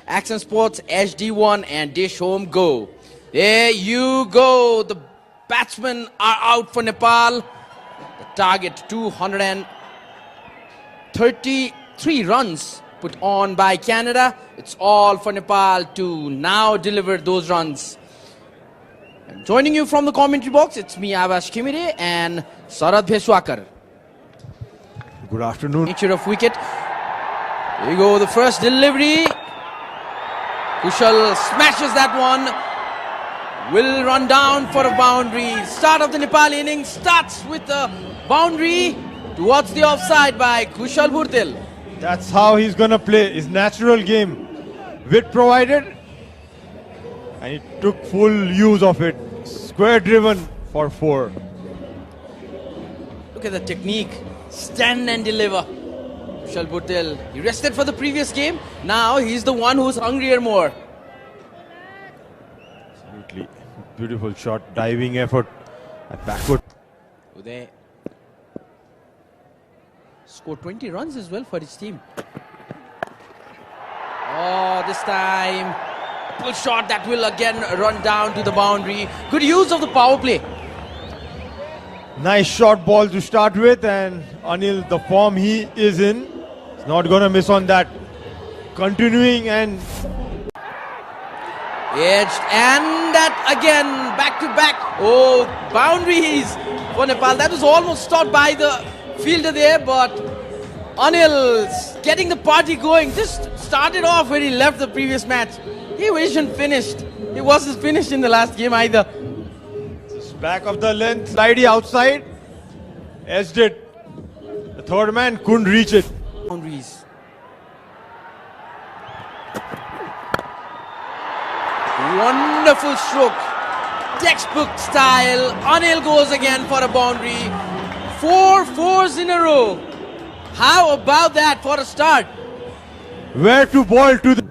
Action Sports HD1 and Dish Home Go. There you go. The batsmen are out for Nepal. The target 233 runs put on by Canada. It's all for Nepal to now deliver those runs. And joining you from the commentary box, it's me, Avash Khimire, and Sarad Bheswakar. Good afternoon. Nature of wicket. There you go, the first delivery. Kushal smashes that one. Will run down for a boundary. Start of the Nepali innings starts with a boundary towards the offside by Kushal Bhurtel. That's how he's gonna play his natural game. Wit provided, and he took full use of it. Square driven for 4. Look at the technique. Stand and deliver. Kushal Bhurtel, he rested for the previous game. Now he's the one who's hungrier more. Absolutely beautiful shot, diving effort at backward. Uday scored 20 runs as well for his team. Oh, this time pull shot that will again run down to the boundary. Good use of the power play. Nice short ball to start with, and Anil, the form he is in, is not gonna miss on that. Continuing and edged, and that again back to back. Oh, boundaries for Nepal. That was almost stopped by the fielder there, but Anil's getting the party going. Just started off where he left the previous match. He wasn't finished. He wasn't finished in the last game either. just back of the length, slidey outside, edged it. The third man couldn't reach it. Boundaries. Wonderful stroke. Textbook style. Anil goes again for a boundary. 4 fours in a row. How about that for a start? Where to ball to the...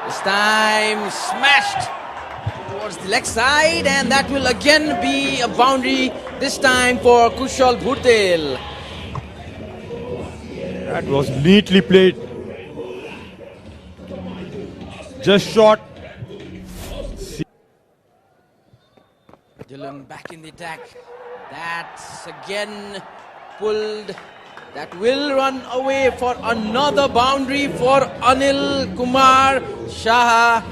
This time smashed towards the leg side, and that will again be a boundary, this time for Kushal Bhurtel. That was neatly played. Just short. Dylan back in the attack. That's again pulled. That will run away for another boundary for Anil Kumar Shah.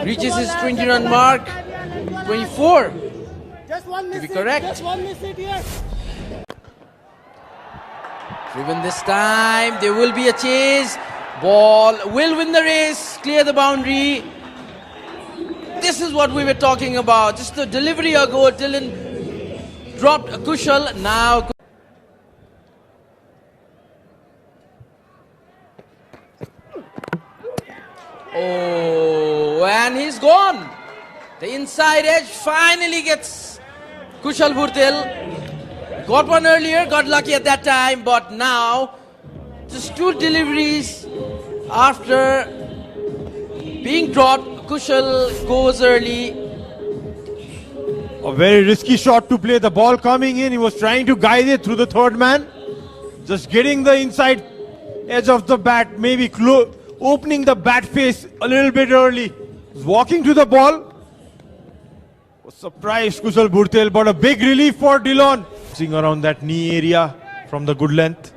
Reaches his 20-run mark. 24. Just one miss. To be correct. Just one miss it here. Driven this time. There will be a chase. Ball will win the race. Clear the boundary. This is what we were talking about. Just the delivery ago, Dylan dropped a Kushal. Now. Oh, and he's gone. The inside edge finally gets Kushal Bhurtel. Got one earlier, got lucky at that time, but now just 2 deliveries after being dropped. Kushal goes early. A very risky shot to play. The ball coming in. He was trying to guide it through the third man. Just getting the inside edge of the bat. Maybe opening the bat face a little bit early. Was walking to the ball. Was surprised Kushal Bhurtel, but a big relief for Dillon. Seeing around that knee area from the good length.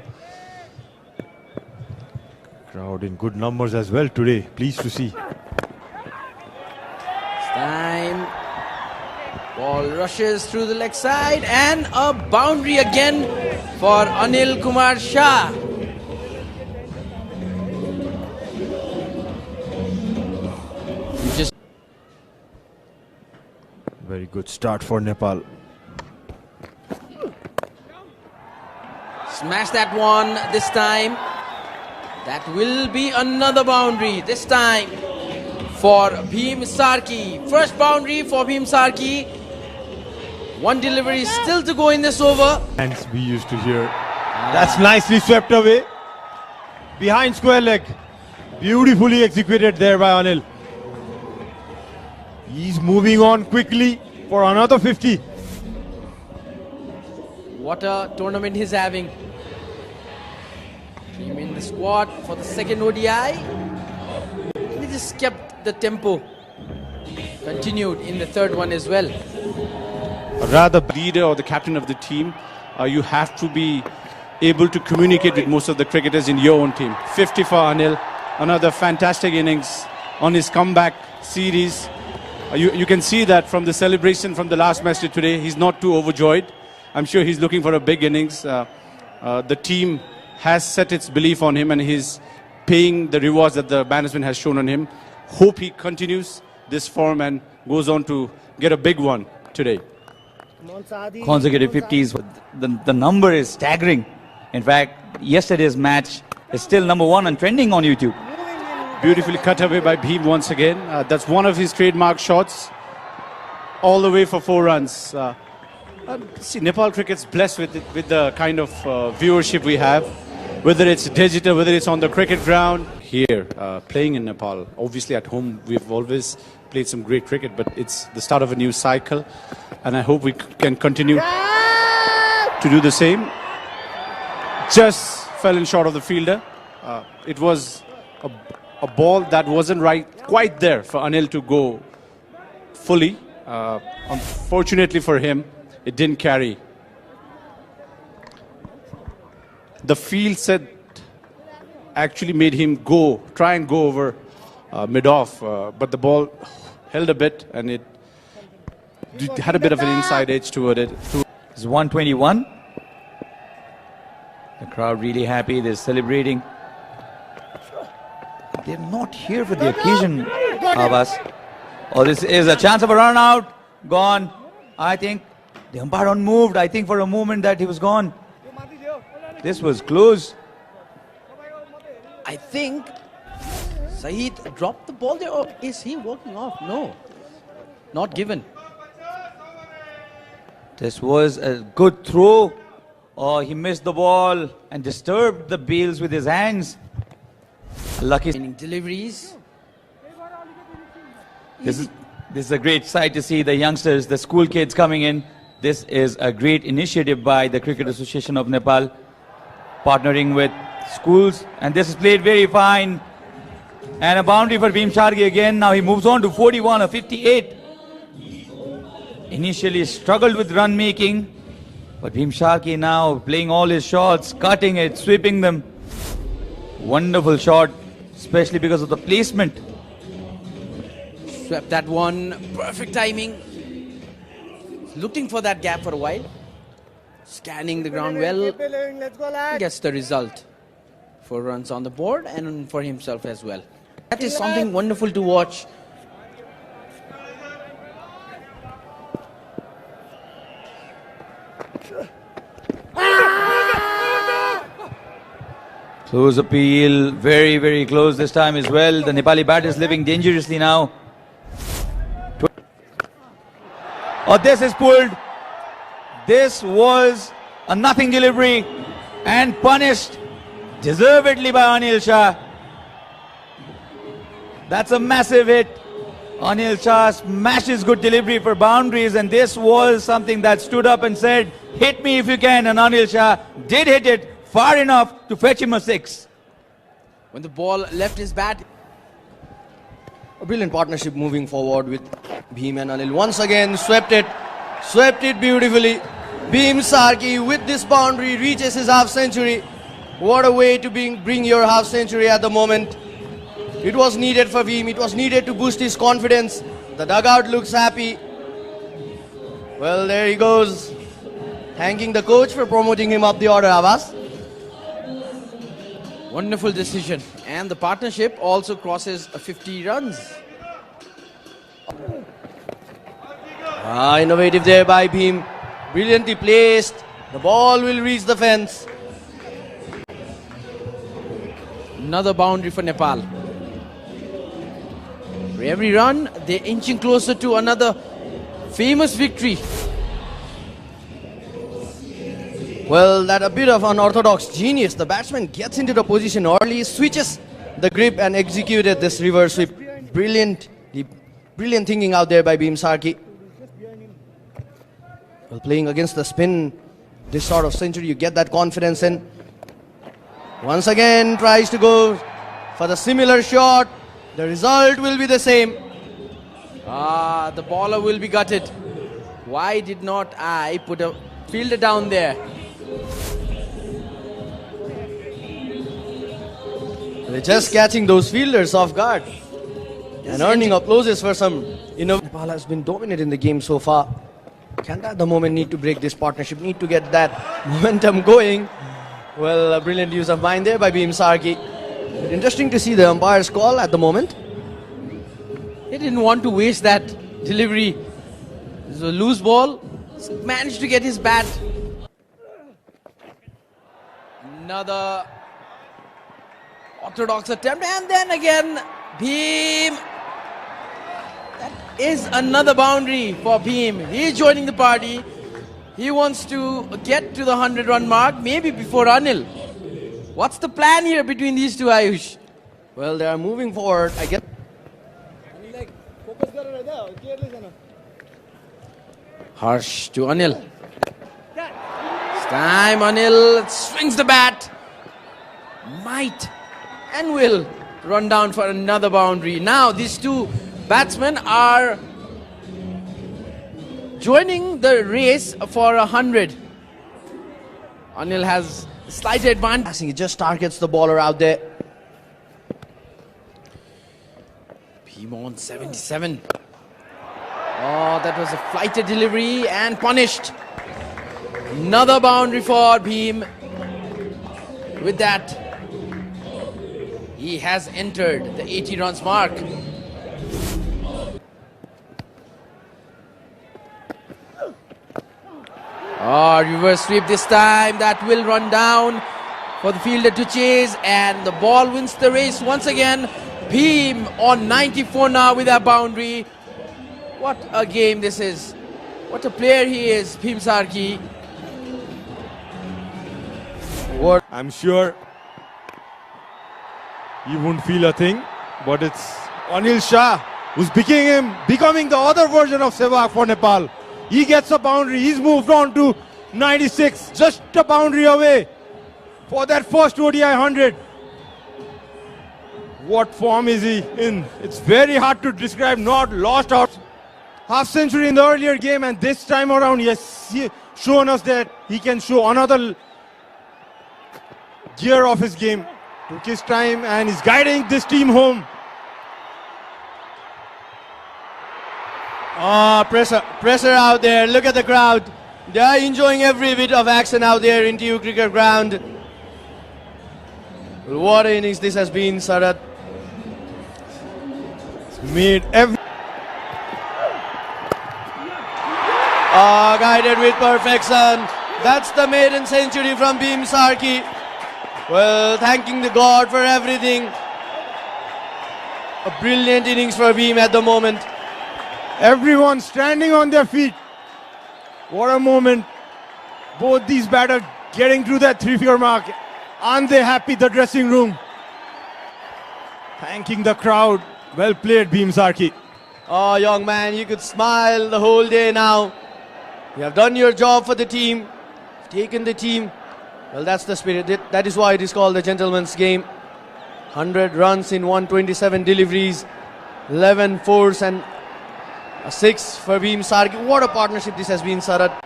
Crowd in good numbers as well today. Pleased to see. Time. Ball rushes through the leg side, and a boundary again for Anil Kumar Shah. Just Very good start for Nepal. smash that one this time. That will be another boundary, this time for Bhim Sarki. First boundary for Bhim Sarki. 1 delivery still to go in this over. And we used to hear. That's nicely swept away. Behind square leg. Beautifully executed there by Anil. He's moving on quickly for another 50. What a tournament he's having. Him in the squad for the second ODI. He just kept the tempo. Continued in the third one as well. Rather leader or the captain of the team, you have to be able to communicate with most of the cricketers in your own team. 50 for Anil, another fantastic innings on his comeback series. You can see that from the celebration from the last match to today. He's not too overjoyed. I'm sure he's looking for a big innings. The team has set its belief on him and he's paying the rewards that the management has shown on him. Hope he continues this form and goes on to get a big one today. Come on, Saadi. Consecutive Come on, 50s. The number is staggering. In fact, yesterday's match is still #1 and trending on YouTube. Beautifully cut away by Bheem once again. That's one of his trademark shots. All the way for 4 runs. See, Nepal cricket's blessed with the kind of viewership we have. Whether it's digital, whether it's on the cricket ground. Here, playing in Nepal. Obviously at home, we've always played some great cricket, but it's the start of a new cycle. And I hope we can continue to do the same. Just fell in short of the fielder. It was a ball that wasn't quite there for Anil to go fully. Unfortunately for him, it didn't carry. The field set actually made him try and go over mid-off, but the ball held a bit and it had a bit of an inside edge toward it. It's 121. The crowd really happy. They're celebrating. They're not here for the occasion, Abbas. Oh, this is a chance of a run out. Gone. I think the umpire unmoved. I think for a moment that he was gone. This was close. I think Saeed dropped the ball there, or is he walking off? No, not given. This was a good throw. Oh, he missed the ball and disturbed the bails with his hands. Lucky. Deliveries. This is a great sight to see the youngsters, the school kids coming in. This is a great initiative by the Cricket Association of Nepal, partnering with schools. And this is played very fine. And a boundary for Bheem Shargi again. Now he moves on to 41 or 58. Initially struggled with run making. But Bheem Shargi now playing all his shots, cutting it, sweeping them. Wonderful shot, especially because of the placement. Swept that one. Perfect timing. Looking for that gap for a while. Scanning the ground well. Keep believing. Let's go, lad. Gets the result. 4 runs on the board and for himself as well. That is something wonderful to watch. Close appeal, very, very close this time as well. The Nepali bat is living dangerously now. Oh, this is pulled. This was a nothing delivery and punished deservedly by Anil Shah. That's a massive hit. Anil Shah smashes good delivery for boundaries, and this was something that stood up and said, hit me if you can, and Anil Shah did hit it far enough to fetch him a 6. When the ball left his bat, A brilliant partnership moving forward with Bheem and Anil. Once again, swept it beautifully. Bheem Shargi with this boundary reaches his half century. What a way to bring your half century at the moment. It was needed for Bheem. It was needed to boost his confidence. The dugout looks happy. Well, there he goes. Thanking the coach for promoting him up the order, Abbas. wonderful decision. And the partnership also crosses 50 runs. Innovative there by Bheem. Brilliantly placed. The ball will reach the fence. Another boundary for Nepal. For every run, they're inching closer to another famous victory. Well, that a bit of unorthodox genius. The batsman gets into the position early, switches the grip and executed this reverse sweep. Brilliant thinking out there by Bheem Shargi. Well, playing against the spin, this sort of century, you get that confidence in. Once again tries to go for the similar shot. The result will be the same. The baller will be gutted. Why did not I put a fielder down there? They're just catching those fielders off guard and earning applauses for some Nepal has been dominant in the game so far. Canada at the moment need to break this partnership, need to get that momentum going. Well, a brilliant use of mind there by Bhim Sarki. Interesting to see the umpire's call at the moment. He didn't want to waste that delivery. It was a loose ball. Managed to get his bat. Another orthodox attempt, and then again Bhim. That is another boundary for Bhim. He is joining the party. He wants to get to the 100-run mark, maybe before Anil. What's the plan here between these two, Ayush? Well, they are moving forward. I guess. Harsh to Anil. This time Anil swings the bat. Might and will run down for another boundary. Now these two batsmen are joining the race for 100. Anil has slight advantage. He just targets the baller out there. Bhim on 77. Oh, that was a flighted delivery and punished. Another boundary for Bhim. With that, he has entered the 80 runs mark. Oh, reverse sweep this time. That will run down for the fielder to chase, and the ball wins the race once again. Bhim on 94 now with that boundary. What a game this is. What a player he is, Bhim Sarki. I'm sure he won't feel a thing, but it's Anil Shah who's becoming the other version of Sehwag for Nepal. He gets a boundary. He's moved on to 96, just a boundary away for that first ODI 100. What form is he in? It's very hard to describe. Not lost out half century in the earlier game, and this time around he has shown us that he can show another gear of his game. Took his time and is guiding this team home. Pressure out there. Look at the crowd. They are enjoying every bit of action out there in TU Cricket Ground. What an innings this has been, Sarat. Made every Guided with perfection. That's the maiden century from Bhim Sarki. Well, thanking the God for everything. A brilliant innings for Bhim at the moment. everyone standing on their feet. What a moment. Both these batters getting through that 3-figure mark. Aren't they happy, the dressing room? Thanking the crowd. Well played, Bhim Sarki. Oh, young man, you could smile the whole day now. You have done your job for the team, taken the team. Well, that's the spirit. That is why it is called the gentleman's game. 100 runs in 127 deliveries, 11 fours and a 6 for Bhim Sarki. What a partnership this has been, Sarat.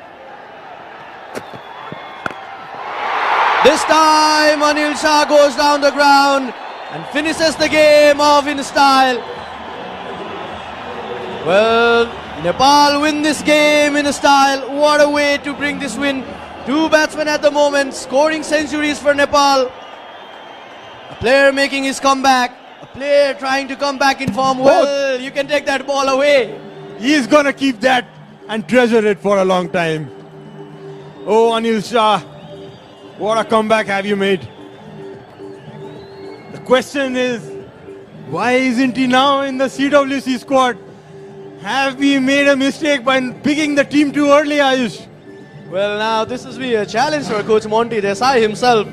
This time, Anil Shah goes down the ground and finishes the game off in style. Well, Nepal win this game in style. What a way to bring this win. Two batsmen at the moment scoring centuries for Nepal. A player making his comeback. A player trying to come back in form. Well, you can take that ball away. He's gonna keep that and treasure it for a long time. Oh, Anil Shah, what a comeback have you made. The question is, why isn't he now in the CWC squad? Have we made a mistake by picking the team too early, Ayush? Well, now this will be a challenge for Coach Monty Desai himself.